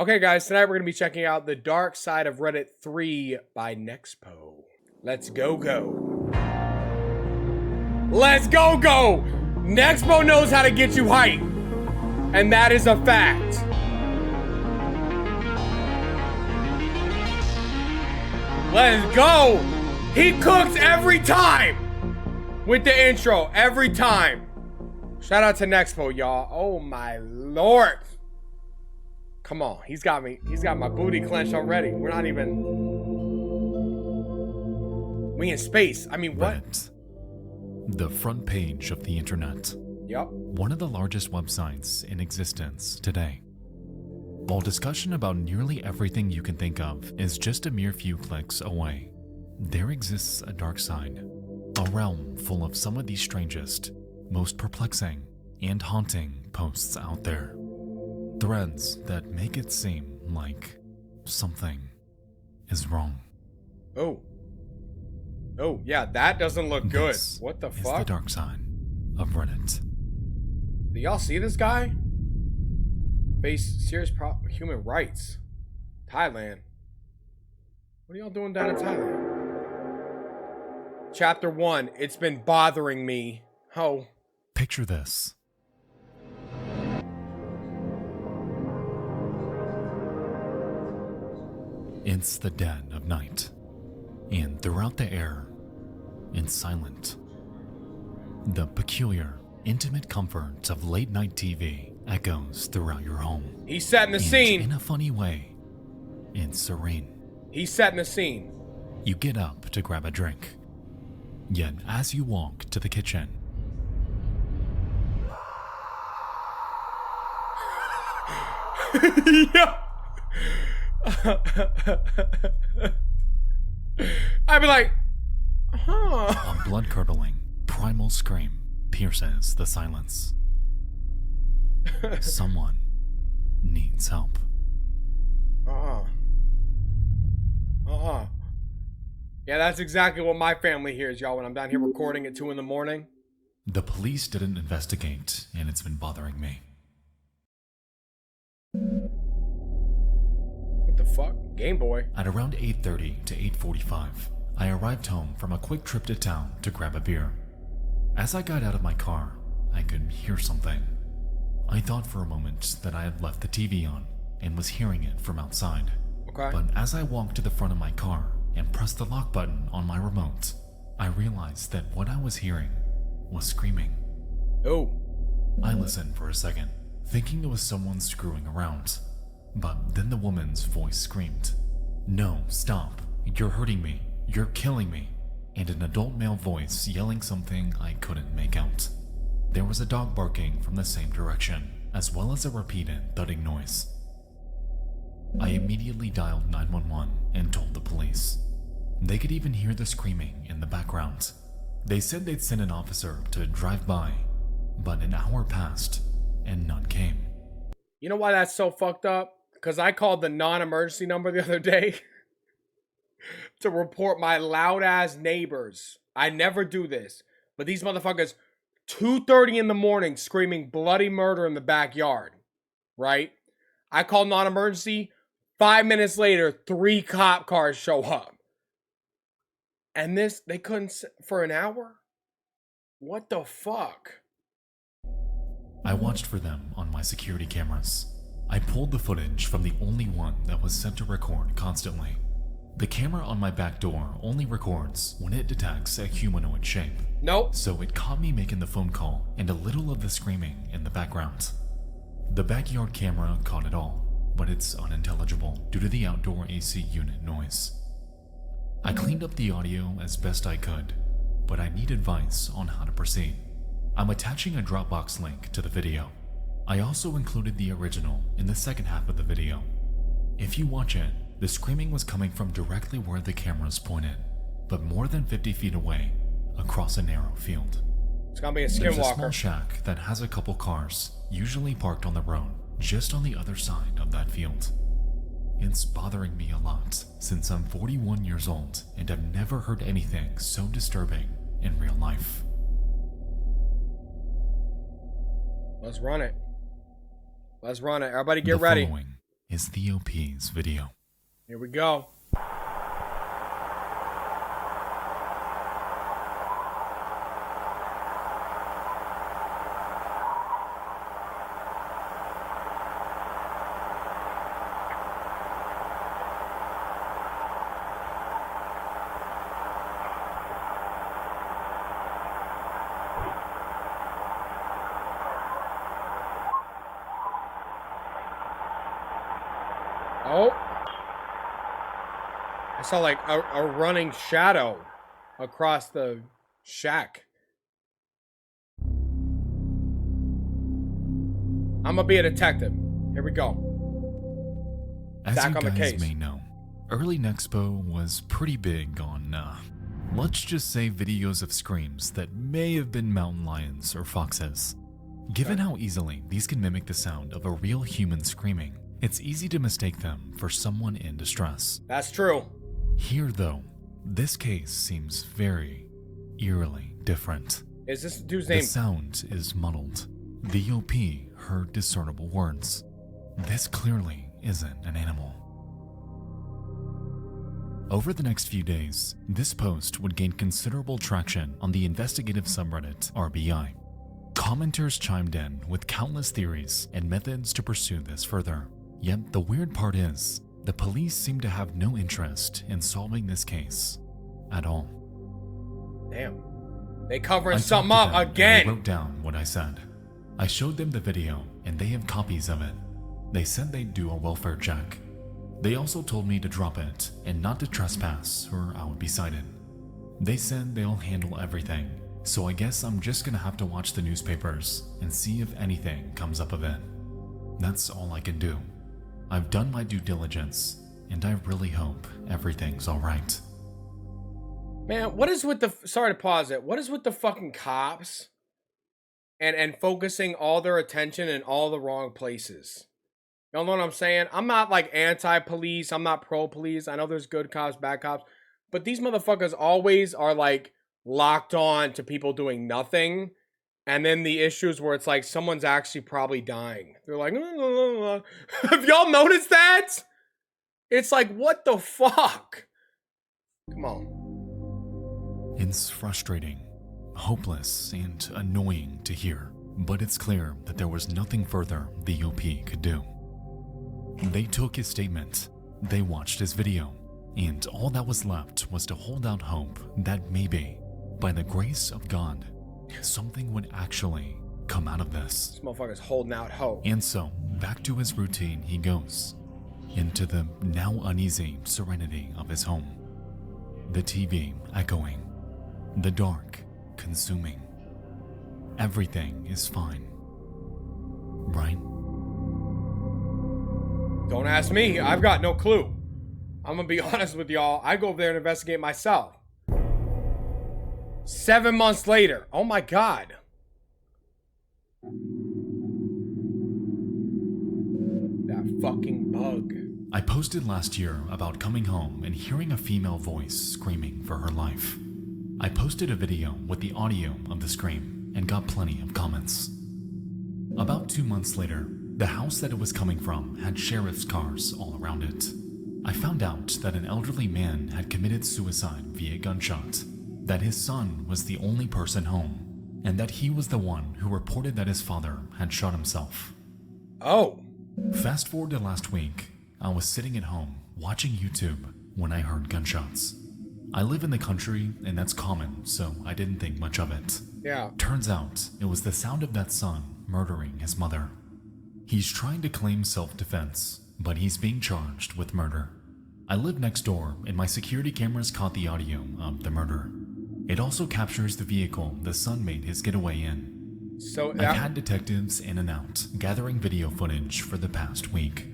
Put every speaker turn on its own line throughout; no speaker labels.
Okay, guys, tonight we're going to be checking out The Dark Side of Reddit 3 by Nexpo. Let's go. Let's go! Nexpo knows how to get you hype. And that is a fact. Let's go! He cooks every time! With the intro, every time. Shout out to Nexpo, y'all. Oh my lord. Come on, he's got me. He's got my booty clenched already. We're not even... We in space. I mean, what?
Reddit. The front page of the internet.
Yep.
One of the largest websites in existence today. While discussion about nearly everything you can think of is just a mere few clicks away, there exists a dark side. A realm full of some of the strangest, most perplexing, and haunting posts out there. Threads that make it seem like something is wrong.
Oh, yeah, that doesn't look good.
This
What the
is
fuck?
the dark side of Reddit.
Do y'all see this guy? Face serious human rights. Thailand. What are y'all doing down in Thailand? Chapter 1. It's been bothering me. Oh.
Picture this. It's the dead of night, and throughout the air, it's silent. The peculiar, intimate comfort of late-night TV echoes throughout your home.
He's setting the
And
scene.
in a funny way, it's serene.
He's setting the scene.
You get up to grab a drink. Yet as you walk to the kitchen,
Yeah. I'd be like, huh.
a blood-curdling, primal scream pierces the silence. Someone needs help.
Yeah, that's exactly what my family hears, y'all, when I'm down here recording at 2 in the morning.
The police didn't investigate, and it's been bothering me.
What the fuck? Game Boy.
At around 8:30 to 8:45, I arrived home from a quick trip to town to grab a beer. As I got out of my car, I could hear something. I thought for a moment that I had left the TV on and was hearing it from outside.
Okay.
But as I walked to the front of my car and pressed the lock button on my remote, I realized that what I was hearing was screaming.
Oh.
I listened for a second, thinking it was someone screwing around. But then the woman's voice screamed, "No, stop. You're hurting me. You're killing me." And an adult male voice yelling something I couldn't make out. There was a dog barking from the same direction, as well as a repeated thudding noise. I immediately dialed 911 and told the police. They could even hear the screaming in the background. They said they'd send an officer to drive by, but an hour passed and none came.
You know why that's so fucked up? Because I called the non-emergency number the other day to report my loud-ass neighbors. I never do this, but these motherfuckers, 2:30 in the morning, screaming bloody murder in the backyard, right? I call non-emergency. 5 minutes later, 3 cop cars show up. And this, they couldn't, for an hour? What the fuck?
I watched for them on my security cameras. I pulled the footage from the only one that was set to record constantly. The camera on my back door only records when it detects a humanoid shape.
Nope.
So it caught me making the phone call and a little of the screaming in the background. The backyard camera caught it all, but it's unintelligible due to the outdoor AC unit noise. I cleaned up the audio as best I could, but I need advice on how to proceed. I'm attaching a Dropbox link to the video. I also included the original in the second half of the video. If you watch it, the screaming was coming from directly where the cameras pointed, but more than 50 feet away, across a narrow field.
It's gonna be a
There's a small
skinwalker.
shack that has a couple cars, usually parked on the road, just on the other side of that field. It's bothering me a lot since I'm 41 years old and I've never heard anything so disturbing in real life.
Let's run it. Let's run it. Everybody get
The
ready.
following is the OP's video.
Here we go. Oh. I saw like a running shadow across the shack. I'm gonna be a detective. Here we go.
As
Back
you
on the
guys
case.
may know, early Nexpo was pretty big on, let's just say videos of screams that may have been mountain lions or foxes. Given how easily these can mimic the sound of a real human screaming, it's easy to mistake them for someone in distress.
That's true.
Here, though, this case seems very eerily different.
Is this dude's
The
name?
sound is muddled. The OP heard discernible words. This clearly isn't an animal. Over the next few days, this post would gain considerable traction on the investigative subreddit RBI. Commenters chimed in with countless theories and methods to pursue this further. Yet the weird part is, the police seem to have no interest in solving this case at all.
Damn. They covering
I
something
talked to
up
them,
again.
and they wrote down what I said. I showed them the video, and they have copies of it. They said they'd do a welfare check. They also told me to drop it and not to trespass, or I would be cited. They said they'll handle everything, so I guess I'm just gonna have to watch the newspapers and see if anything comes up of it. That's all I can do. I've done my due diligence, and I really hope everything's alright.
Man, what is with the... Sorry to pause it. What is with the fucking cops and focusing all their attention in all the wrong places? Y'all know what I'm saying? I'm not like anti-police. I'm not pro-police. I know there's good cops, bad cops. But these motherfuckers always are like locked on to people doing nothing. And then the issues where it's like someone's actually probably dying. They're like, have y'all noticed that? It's like, what the fuck? Come on.
It's frustrating, hopeless, and annoying to hear, but it's clear that there was nothing further the OP could do. They took his statement, they watched his video, and all that was left was to hold out hope that maybe, by the grace of God, something would actually come out of this.
This motherfucker's holding out hope.
And so, back to his routine he goes, into the now uneasy serenity of his home. The TV echoing, the dark consuming. Everything is fine. Right?
Don't ask me. I've got no clue. I'm gonna be honest with y'all. I go over there and investigate myself. 7 months later. Oh my God. That fucking bug.
I posted last year about coming home and hearing a female voice screaming for her life. I posted a video with the audio of the scream and got plenty of comments. About 2 months later, the house that it was coming from had sheriff's cars all around it. I found out that an elderly man had committed suicide via gunshot, that his son was the only person home, and that he was the one who reported that his father had shot himself.
Oh.
Fast forward to last week, I was sitting at home watching YouTube when I heard gunshots. I live in the country and that's common, so I didn't think much of it.
Yeah.
Turns out it was the sound of that son murdering his mother. He's trying to claim self-defense, but he's being charged with murder. I live next door and my security cameras caught the audio of the murder. It also captures the vehicle the son made his getaway in.
So
I've had detectives in and out gathering video footage for the past week.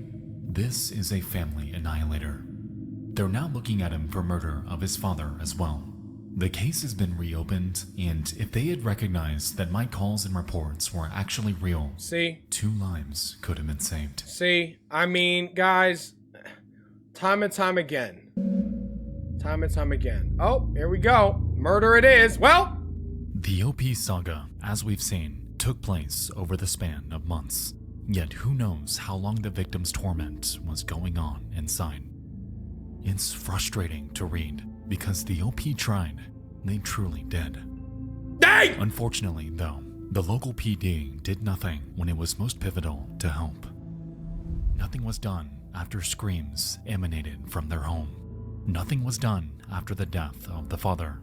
This is a family annihilator. They're now looking at him for murder of his father as well. The case has been reopened, and if they had recognized that my calls and reports were actually real,
see,
2 lives could have been saved.
see, I mean, guys, time and time again. Time and time again. Oh, here we go. Murder it is. Well,
The OP saga, as we've seen, took place over the span of months. Yet who knows how long the victim's torment was going on inside. It's frustrating to read because the OP tried. They truly did.
Hey!
Unfortunately, though, the local PD did nothing when it was most pivotal to help. Nothing was done after screams emanated from their home. Nothing was done after the death of the father.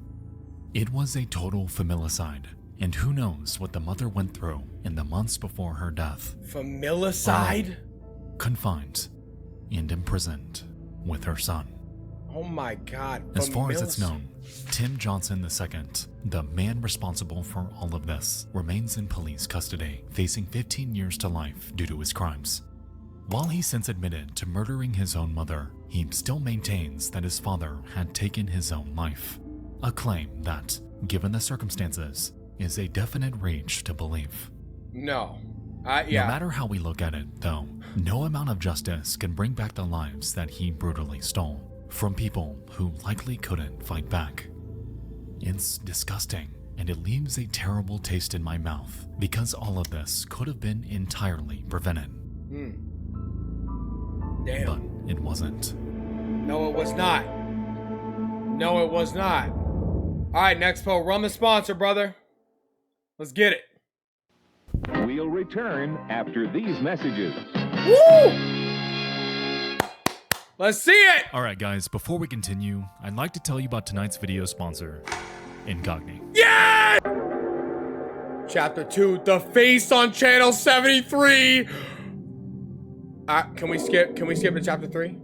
It was a total familicide, and who knows what the mother went through in the months before her death.
Familicide?
Confined and imprisoned with her son.
Oh my God.
As far as it's known, Tim Johnson II, the man responsible for all of this, remains in police custody, facing 15 years to life due to his crimes. While he since admitted to murdering his own mother, he still maintains that his father had taken his own life. A claim that, given the circumstances, is a definite reach to believe.
No.
No matter how we look at it, though, no amount of justice can bring back the lives that he brutally stole from people who likely couldn't fight back. It's disgusting, and it leaves a terrible taste in my mouth because all of this could have been entirely prevented.
Damn.
But it wasn't.
No, it was not. No, it was not. All right, Nexpo, run the sponsor, brother. Let's get it.
We'll return after these messages.
Woo! Let's see it.
Alright guys, before we continue, I'd like to tell you about tonight's video sponsor, Incogni.
Yeah! Chapter 2, The Face on Channel 73. Can we skip to chapter 3?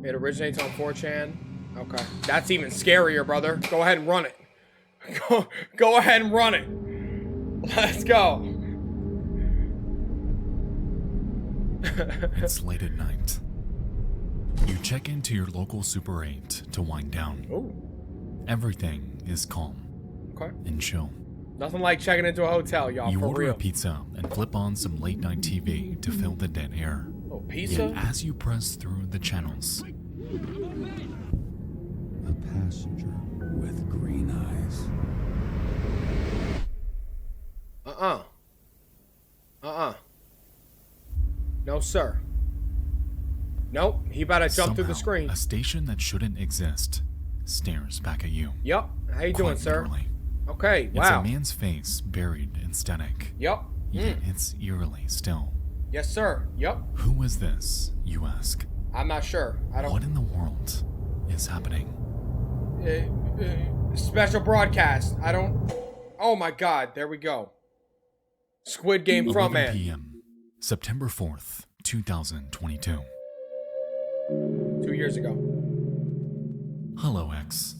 It originates on 4chan. Okay. That's even scarier, brother. Go ahead and run it. Go ahead and run it. Let's go.
It's late at night. You check into your local Super 8 to wind down.
Ooh.
Everything is calm
Okay.
and chill.
Nothing like checking into a hotel, y'all,
You
for
order
real.
a pizza and flip on some late night TV to fill the dead air.
Oh, pizza?
Yet as you press through the channels,
A passenger with green eyes.
No, sir. Nope, he about to jump through the
somehow,
screen.
a station that shouldn't exist stares back at you.
Yup. How you doing,
Quite
sir?
literally.
Okay,
It's
wow.
a man's face buried in static.
Yup.
Yet it's eerily still.
Yes, sir. Yup.
Who is this, you ask?
I'm not sure. I don't...
What in the world is happening?
Special broadcast. I don't... Oh my god, there we go. Squid Game
11
frontman.
p.m., September 4th, 2022.
2 years ago.
Hello, X.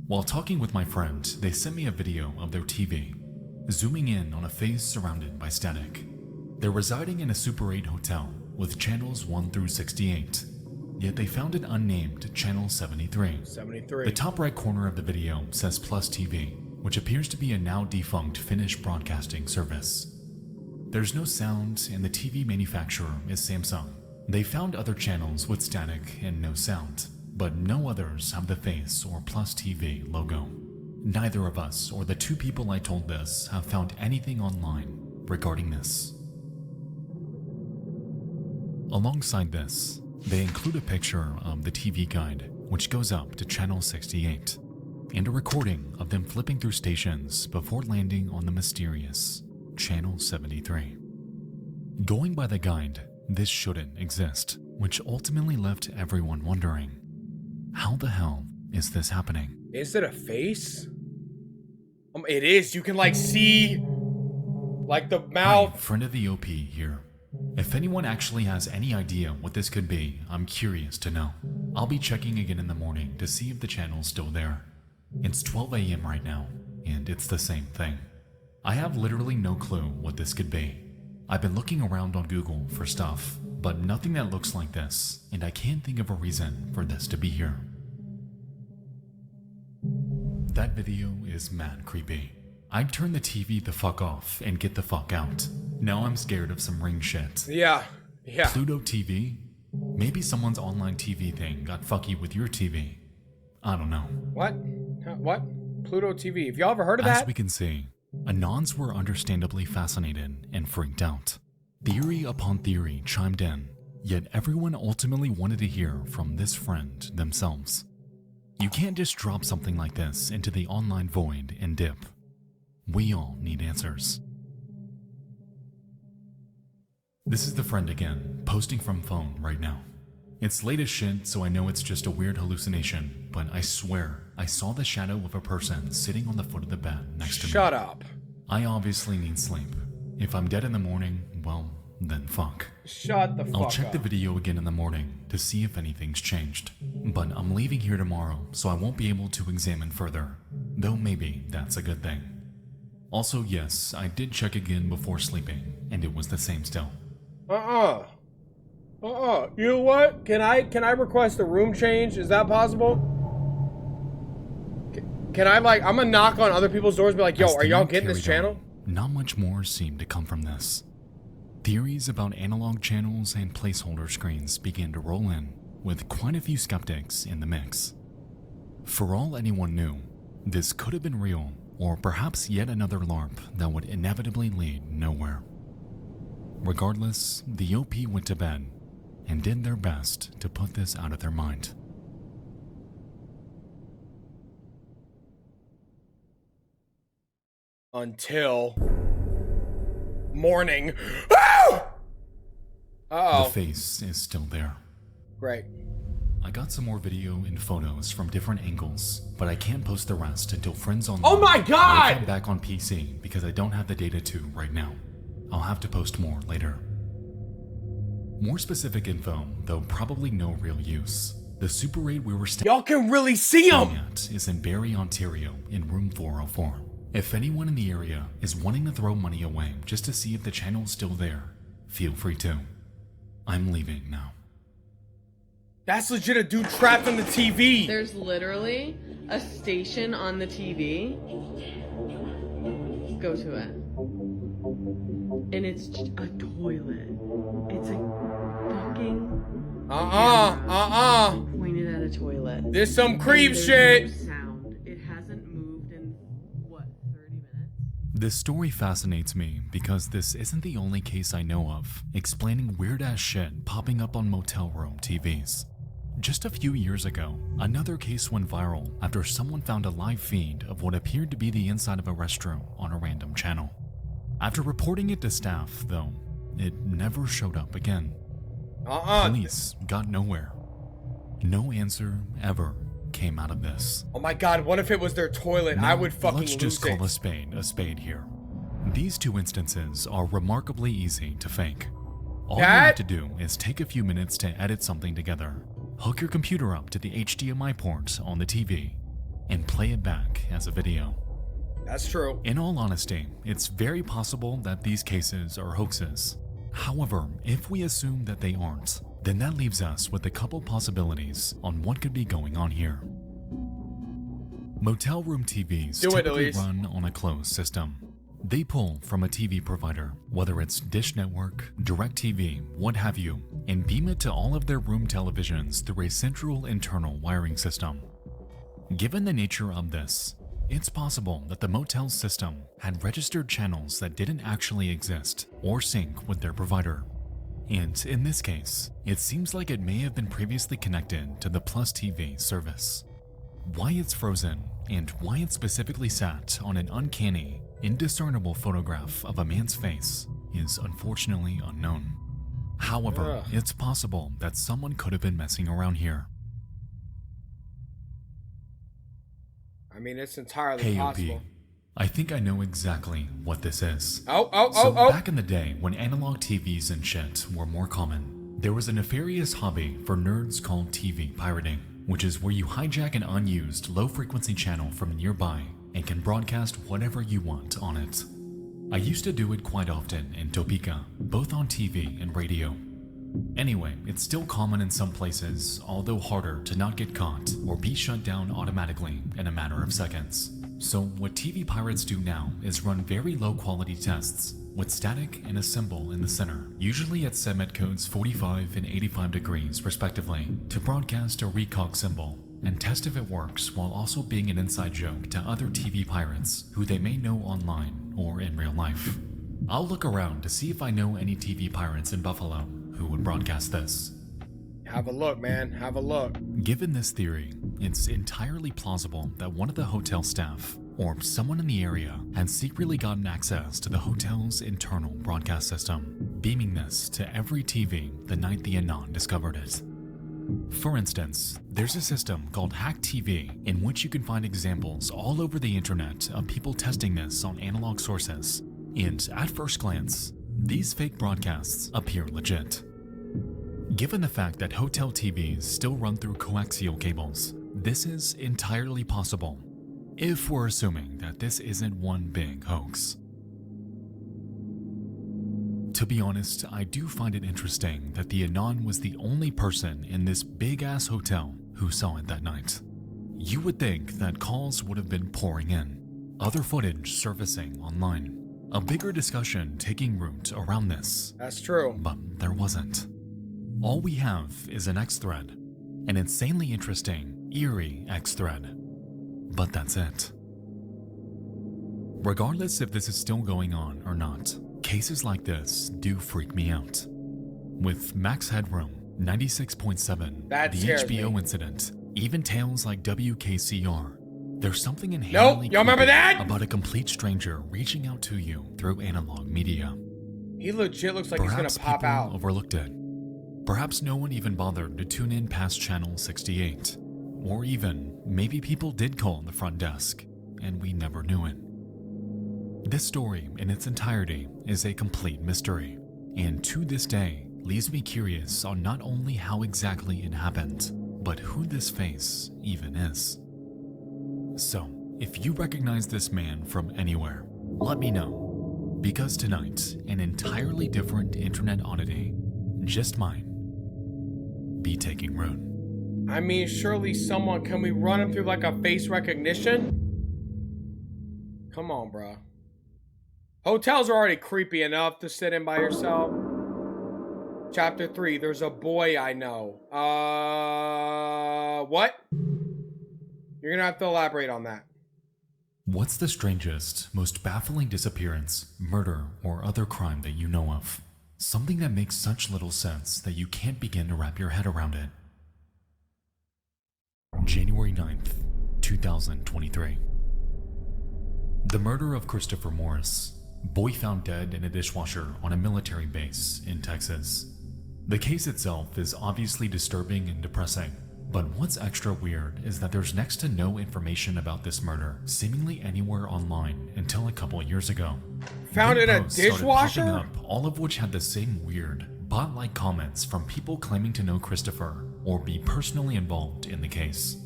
While talking with my friend, they sent me a video of their TV, zooming in on a face surrounded by static. They're residing in a Super 8 hotel with channels 1 through 68, yet they found an unnamed channel 73.
73.
The top right corner of the video says Plus TV, which appears to be a now defunct Finnish broadcasting service. There's no sound, and the TV manufacturer is Samsung. They found other channels with static and no sound, but no others have the face or Plus TV logo. Neither of us or the two people I told this have found anything online regarding this. Alongside this, they include a picture of the TV guide, which goes up to channel 68, and a recording of them flipping through stations before landing on the mysterious channel 73. Going by the guide, this shouldn't exist, which ultimately left everyone wondering, how the hell is this happening?
Is it a face? It is. You can like see like the mouth.
Hi, friend of the OP here. If anyone actually has any idea what this could be, I'm curious to know. I'll be checking again in the morning to see if the channel's still there. It's 12 a.m. right now, and it's the same thing. I have literally no clue what this could be. I've been looking around on Google for stuff, but nothing that looks like this, and I can't think of a reason for this to be here. That video is mad creepy. I'd turn the TV the fuck off and get the fuck out. Now I'm scared of some ring shit.
Yeah.
Pluto TV? Maybe someone's online TV thing got fucky with your TV. I don't know.
What? What? Pluto TV. Have y'all ever heard of
As
that?
we can see, Anons were understandably fascinated and freaked out. Theory upon theory chimed in, yet everyone ultimately wanted to hear from this friend themselves. You can't just drop something like this into the online void and dip. We all need answers. This is the friend again, posting from phone right now. It's late as shit, so I know it's just a weird hallucination, but I swear I saw the shadow of a person sitting on the foot of the bed next to me.
Shut up.
I obviously need sleep. If I'm dead in the morning, well, then fuck.
Shut the fuck up.
I'll check the video again in the morning to see if anything's changed. But I'm leaving here tomorrow, so I won't be able to examine further. Though maybe that's a good thing. Also, yes, I did check again before sleeping, and it was the same still.
You know what? Can I request a room change? Is that possible? Can I, like, I'm gonna knock on other people's doors and be like, yo, are y'all getting this channel?
Not much more seemed to come from this. Theories about analog channels and placeholder screens began to roll in, with quite a few skeptics in the mix. For all anyone knew, this could have been real, or perhaps yet another LARP that would inevitably lead nowhere. Regardless, the OP went to bed and did their best to put this out of their mind.
Until morning. Oh! Uh-oh.
The face is still there.
Great.
I got some more video and photos from different angles, but I can't post the rest until friends online.
Oh my God!
I'm back on PC because I don't have the data to right now. I'll have to post more later. More specific info, though probably no real use. The Super 8 we were staying
Y'all can really see him!
at is in Barrie, Ontario, in room 404. If anyone in the area is wanting to throw money away just to see if the channel's still there, feel free to. I'm leaving now.
That's legit a dude trapped on the TV.
There's literally a station on the TV. Go to it. And it's just a toilet. It's a fucking camera pointed at a toilet.
This some creep
There's
shit.
no sound. It hasn't moved in what, 30 minutes?
This story fascinates me because this isn't the only case I know of explaining weird-ass shit popping up on motel room TVs. Just a few years ago, another case went viral after someone found a live feed of what appeared to be the inside of a restroom on a random channel. After reporting it to staff, though, it never showed up again. Police got nowhere. No answer ever came out of this.
Oh my God, what if it was their toilet?
Now,
I would fucking
let's just
lose
call
it.
a spade here. These two instances are remarkably easy to fake. All you
That-
have to do is take a few minutes to edit something together, hook your computer up to the HDMI port on the TV, and play it back as a video.
That's true.
In all honesty, it's very possible that these cases are hoaxes. However, if we assume that they aren't, then that leaves us with a couple possibilities on what could be going on here. Motel room TVs
Do it,
typically
Elise.
run on a closed system. They pull from a TV provider, whether it's Dish Network, DirecTV, what have you, and beam it to all of their room televisions through a central internal wiring system. Given the nature of this, it's possible that the motel's system had registered channels that didn't actually exist or sync with their provider. And in this case, it seems like it may have been previously connected to the Plus TV service. Why it's frozen and why it specifically sat on an uncanny, indiscernible photograph of a man's face is unfortunately unknown. However, it's possible that someone could have been messing around here.
I mean, it's entirely
Hey
possible.
OP, I think I know exactly what this is.
Oh.
Back in the day when analog TVs and shit were more common, there was a nefarious hobby for nerds called TV pirating, which is where you hijack an unused low-frequency channel from nearby and can broadcast whatever you want on it. I used to do it quite often in Topeka, both on TV and radio. Anyway, it's still common in some places, although harder to not get caught or be shut down automatically in a matter of seconds. So what TV pirates do now is run very low quality tests with static and a symbol in the center, usually at segment codes 45 and 85 degrees respectively, to broadcast a recog symbol and test if it works while also being an inside joke to other TV pirates who they may know online or in real life. I'll look around to see if I know any TV pirates in Buffalo who would broadcast this.
Have a look, man. Have a look.
Given this theory, it's entirely plausible that one of the hotel staff or someone in the area had secretly gotten access to the hotel's internal broadcast system, beaming this to every TV the night the Anon discovered it. For instance, there's a system called Hack TV in which you can find examples all over the internet of people testing this on analog sources, and at first glance, these fake broadcasts appear legit. Given the fact that hotel TVs still run through coaxial cables, this is entirely possible, if we're assuming that this isn't one big hoax. To be honest, I do find it interesting that the Anon was the only person in this big-ass hotel who saw it that night. You would think that calls would have been pouring in, other footage surfacing online, a bigger discussion taking root around this.
That's true.
But there wasn't. All we have is an X thread, an insanely interesting, eerie X thread. But that's it. Regardless if this is still going on or not, cases like this do freak me out. With Max Headroom, 96.7,
That
the
scares
HBO
me.
incident, even tales like WKCR, there's something inherently
Nope, you remember
creepy
that?
about a complete stranger reaching out to you through analog media.
He legit looks like
Perhaps
he's gonna pop
people
out.
overlooked it. Perhaps no one even bothered to tune in past channel 68. Or even, maybe people did call the front desk, and we never knew it. This story in its entirety is a complete mystery, and to this day leaves me curious on not only how exactly it happened, but who this face even is. So, if you recognize this man from anywhere, let me know, because tonight, an entirely different internet oddity just might be taking root.
I mean, surely someone, can we run him through like a face recognition? Come on, bro. Hotels are already creepy enough to sit in by yourself. Chapter 3, there's a boy I know. What? You're gonna have to elaborate on that.
What's the strangest, most baffling disappearance, murder, or other crime that you know of? Something that makes such little sense that you can't begin to wrap your head around it. January 9th, 2023. The murder of Christopher Morris, boy found dead in a dishwasher on a military base in Texas. The case itself is obviously disturbing and depressing, but what's extra weird is that there's next to no information about this murder seemingly anywhere online until a couple years ago.
Found
Then
in a
posts started
dishwasher?
popping up, all of which had the same weird, bot-like comments from people claiming to know Christopher or be personally involved in the case.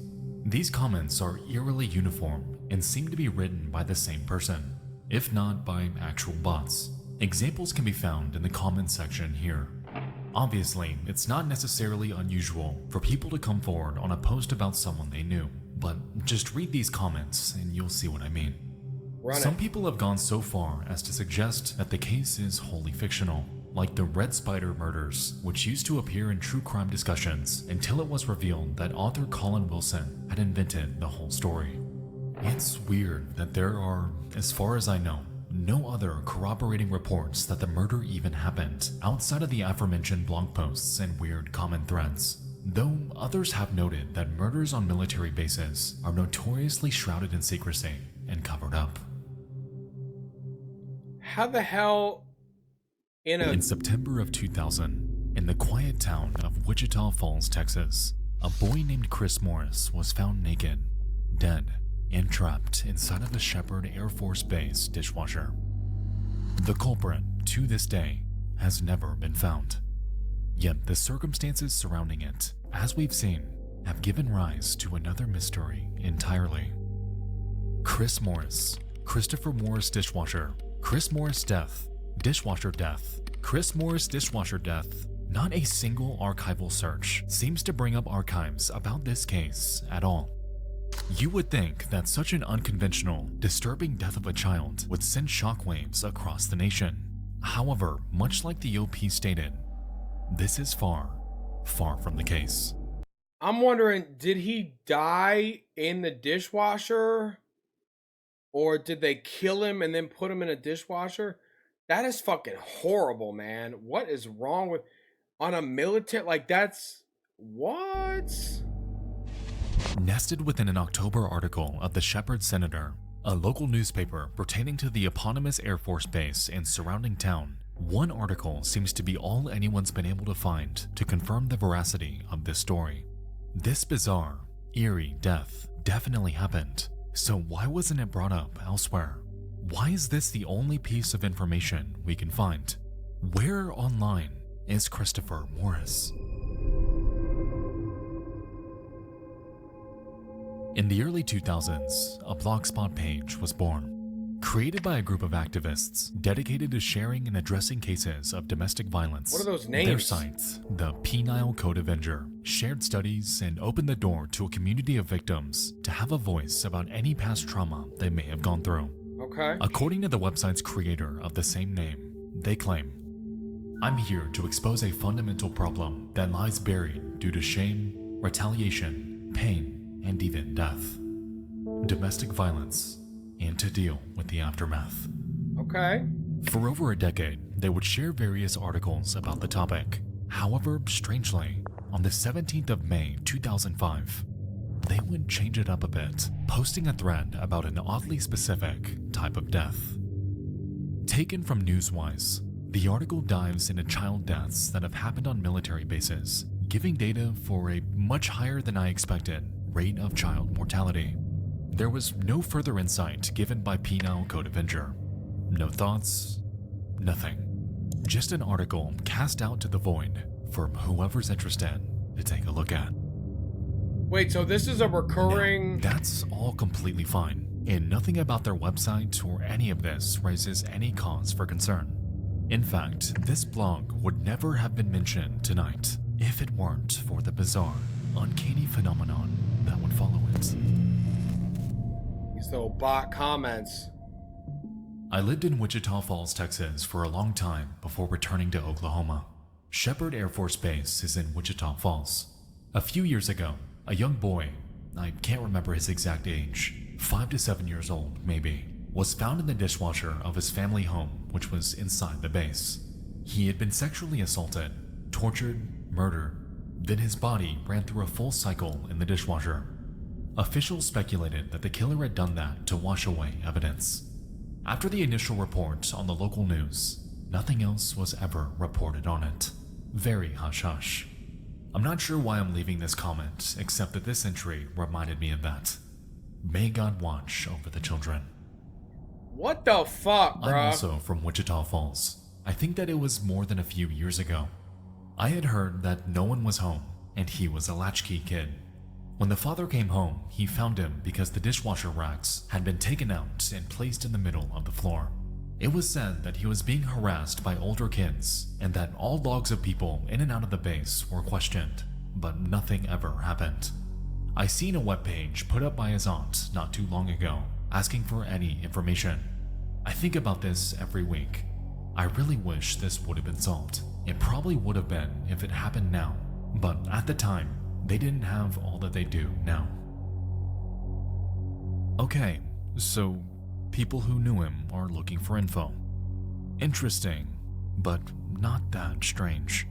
These comments are eerily uniform and seem to be written by the same person, if not by actual bots. Examples can be found in the comments section here. Obviously, it's not necessarily unusual for people to come forward on a post about someone they knew, but just read these comments and you'll see what I mean. Some people have gone so far as to suggest that the case is wholly fictional, like the Red Spider murders, which used to appear in true crime discussions until it was revealed that author Colin Wilson had invented the whole story. It's weird that there are, as far as I know, no other corroborating reports that the murder even happened outside of the aforementioned blog posts and weird comment threads, though others have noted that murders on military bases are notoriously shrouded in secrecy and covered up.
How the hell
In September of 2000, in the quiet town of Wichita Falls, Texas, a boy named Chris Morris was found naked, dead, and trapped inside of a Shepherd Air Force Base dishwasher. The culprit, to this day, has never been found. Yet the circumstances surrounding it, as we've seen, have given rise to another mystery entirely. Chris Morris, Christopher Morris dishwasher, Chris Morris death, dishwasher death, Chris Morris dishwasher death. Not a single archival search seems to bring up archives about this case at all. You would think that such an unconventional, disturbing death of a child would send shockwaves across the nation. However, much like the OP stated, this is far, far from the case.
I'm wondering, did he die in the dishwasher? Or did they kill him and then put him in a dishwasher? That is fucking horrible, man. What is wrong with on a military like that's what?
Nested within an October article of the Shepherd Senator, a local newspaper pertaining to the eponymous Air Force Base and surrounding town, one article seems to be all anyone's been able to find to confirm the veracity of this story. This bizarre, eerie death definitely happened, so why wasn't it brought up elsewhere? Why is this the only piece of information we can find? Where online is Christopher Morris? In the early 2000s, a blogspot page was born. Created by a group of activists dedicated to sharing and addressing cases of domestic violence.
What are those names?
Their site, the Penile Code Avenger, shared studies and opened the door to a community of victims to have a voice about any past trauma they may have gone through.
Okay.
According to the website's creator of the same name, they claim, "I'm here to expose a fundamental problem that lies buried due to shame, retaliation, pain, and even death. Domestic violence, and to deal with the aftermath."
Okay.
For over a decade, they would share various articles about the topic. However, strangely, on the 17th of May 2005, they would change it up a bit, posting a thread about an oddly specific type of death. Taken from Newswise, the article dives into child deaths that have happened on military bases, giving data for a much higher than I expected rate of child mortality. There was no further insight given by Penile Code Avenger. No thoughts, nothing. Just an article cast out to the void for whoever's interested to take a look at.
Wait, so this is a recurring...
Now, that's all completely fine, and nothing about their website or any of this raises any cause for concern. In fact, this blog would never have been mentioned tonight if it weren't for the bizarre, uncanny phenomenon that would follow it.
These little bot comments.
I lived in Wichita Falls, Texas for a long time before returning to Oklahoma. Shepherd Air Force Base is in Wichita Falls. A few years ago, a young boy, I can't remember his exact age, 5 to 7 years old maybe, was found in the dishwasher of his family home, which was inside the base. He had been sexually assaulted, tortured, murdered, then his body ran through a full cycle in the dishwasher. Officials speculated that the killer had done that to wash away evidence. After the initial report on the local news, nothing else was ever reported on it. Very hush-hush. I'm not sure why I'm leaving this comment, except that this entry reminded me of that. May God watch over the children.
What the fuck, bro?
I'm also from Wichita Falls. I think that it was more than a few years ago. I had heard that no one was home, and he was a latchkey kid. When the father came home, he found him because the dishwasher racks had been taken out and placed in the middle of the floor. It was said that he was being harassed by older kids and that all logs of people in and out of the base were questioned, but nothing ever happened. I seen a webpage put up by his aunt not too long ago asking for any information. I think about this every week. I really wish this would have been solved. It probably would have been if it happened now, but at the time, they didn't have all that they do now. Okay, so people who knew him are looking for info. Interesting, but not that strange.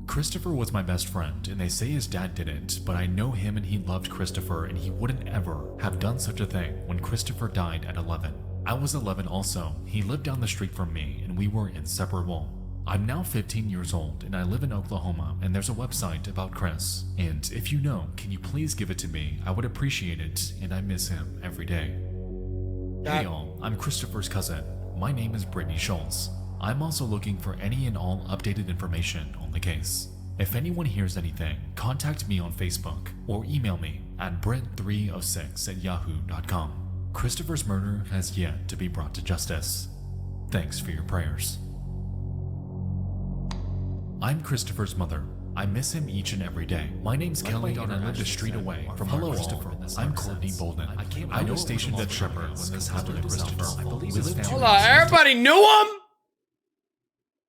Christopher was my best friend, and they say his dad did it, but I know him and he loved Christopher, and he wouldn't ever have done such a thing when Christopher died at 11. I was 11 also. He lived down the street from me, and we were inseparable. I'm now 15 years old, and I live in Oklahoma, and there's a website about Chris. And if you know, can you please give it to me? I would appreciate it, and I miss him every day. Hey all, I'm Christopher's cousin. My name is Brittany Schultz. I'm also looking for any and all updated information on the case. If anyone hears anything, contact me on Facebook or email me at brit306@yahoo.com. Christopher's murder has yet to be brought to justice. Thanks for your prayers. I'm Christopher's mother. I miss him each and every day. My name's Kelly and I live a street away from Christopher. I'm Courtney Bolden. I was stationed at Shepherd when this happened to Christopher.
Hold on, everybody knew him?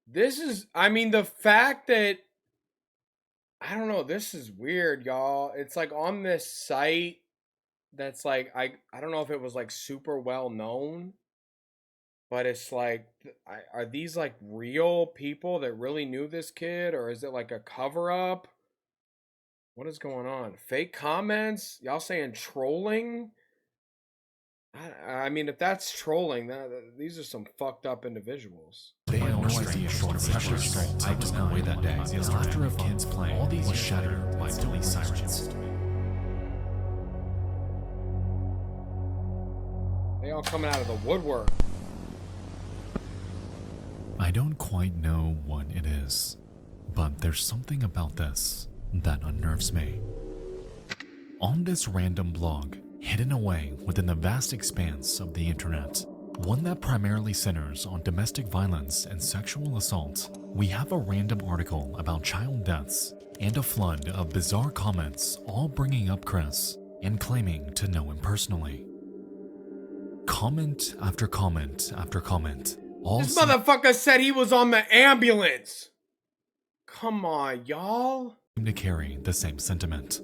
This is, I mean, the fact that I don't know. This is weird, y'all. It's like on this site that's like I don't know if it was like super well known, but it's like are these like real people that really knew this kid, or is it like a cover up? What is going on? Fake comments? Y'all saying trolling? I mean, if that's trolling, these are some fucked up individuals.
They had no idea short pressure strong I was away that day. The laughter of kids playing all these was shattered by police sirens.
They all coming out of the woodwork.
I don't quite know what it is, but there's something about this that unnerves me. On this random blog, hidden away within the vast expanse of the internet, one that primarily centers on domestic violence and sexual assault, we have a random article about child deaths and a flood of bizarre comments, all bringing up Chris and claiming to know him personally. Comment after comment after comment.
This motherfucker said he was on the ambulance. Come on, y'all.
To carry the same sentiment.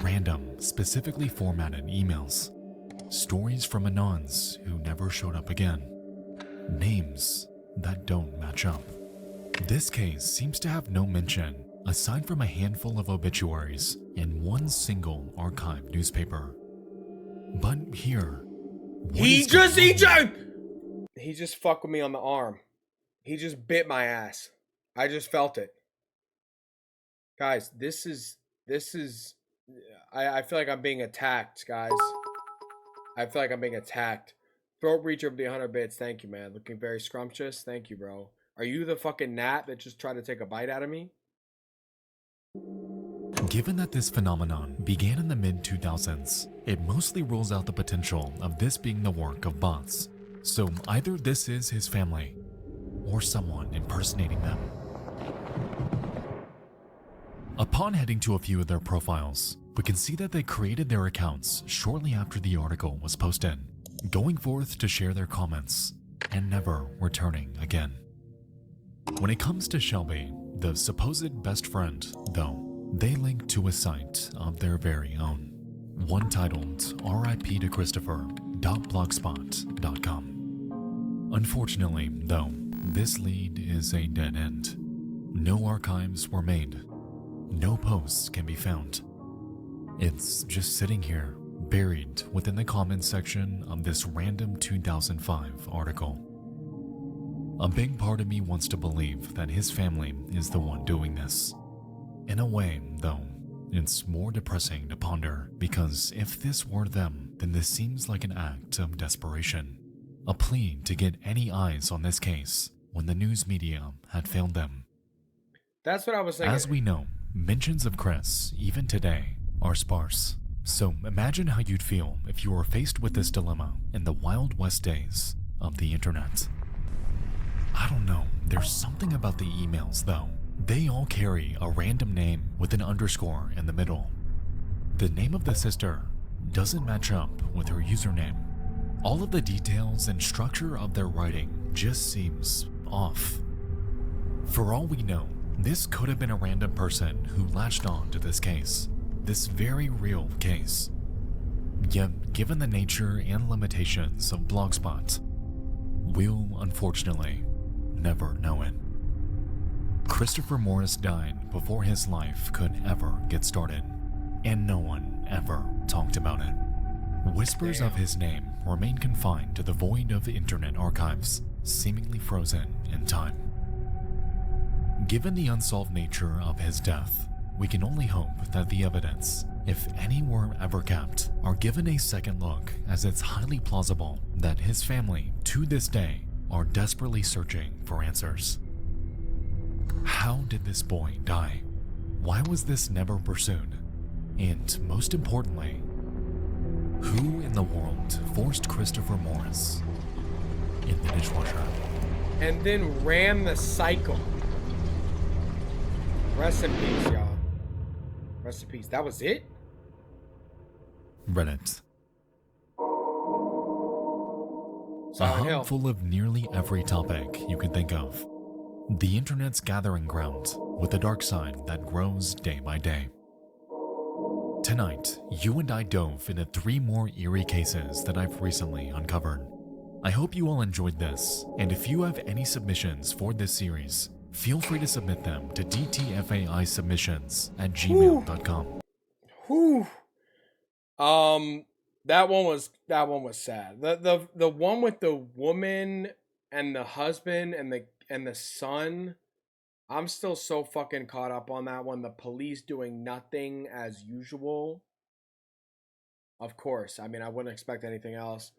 Random, specifically formatted emails. Stories from anons who never showed up again. Names that don't match up. This case seems to have no mention, aside from a handful of obituaries in one single archived newspaper. But here,
he just fucked with me on the arm. He just bit my ass. I just felt it. Guys, this is I feel like I'm being attacked, guys. I feel like I'm being attacked. Throat Reacher of the 100 bits. Thank you, man. Looking very scrumptious. Thank you, bro. Are you the fucking gnat that just tried to take a bite out of me?
Given that this phenomenon began in the mid-2000s, it mostly rules out the potential of this being the work of bots. So either this is his family, or someone impersonating them. Upon heading to a few of their profiles, we can see that they created their accounts shortly after the article was posted, going forth to share their comments, and never returning again. When it comes to Shelby, the supposed best friend, though, they link to a site of their very own, one titled RIP to Christopher.blogspot.com. Unfortunately, though, this lead is a dead end. No archives were made. No posts can be found. It's just sitting here, buried within the comments section of this random 2005 article. A big part of me wants to believe that his family is the one doing this. In a way, though, it's more depressing to ponder, because if this were them, then this seems like an act of desperation. A plea to get any eyes on this case when the news media had failed them.
That's what I was thinking.
As we know, mentions of Chris, even today, are sparse. So imagine how you'd feel if you were faced with this dilemma in the Wild West days of the internet. I don't know, there's something about the emails though. They all carry a random name with an underscore in the middle. The name of the sister doesn't match up with her username. All of the details and structure of their writing just seems off. For all we know, this could have been a random person who latched on to this case, this very real case. Yet, given the nature and limitations of Blogspot, we'll unfortunately never know it. Christopher Morris died before his life could ever get started, and no one ever talked about it. Whispers of his name remain confined to the void of internet archives, seemingly frozen in time. Given the unsolved nature of his death, we can only hope that the evidence, if any were ever kept, are given a second look, as it's highly plausible that his family, to this day, are desperately searching for answers. How did this boy die? Why was this never pursued? And most importantly, who in the world forced Christopher Morris in the dishwasher?
And then ran the cycle. Rest in peace, y'all. Rest in peace. That was it?
Reddit. A
Silent
hub
Hill.
full of nearly every topic you can think of. The internet's gathering ground with a dark side that grows day by day. Tonight, you and I dove into 3 more eerie cases that I've recently uncovered. I hope you all enjoyed this, and if you have any submissions for this series, feel free to submit them to dtfaisubmissions@gmail.com.
Whew. That one was sad. The one with the woman and the husband and the son. I'm still so fucking caught up on that one. The police doing nothing as usual. Of course. I mean, I wouldn't expect anything else.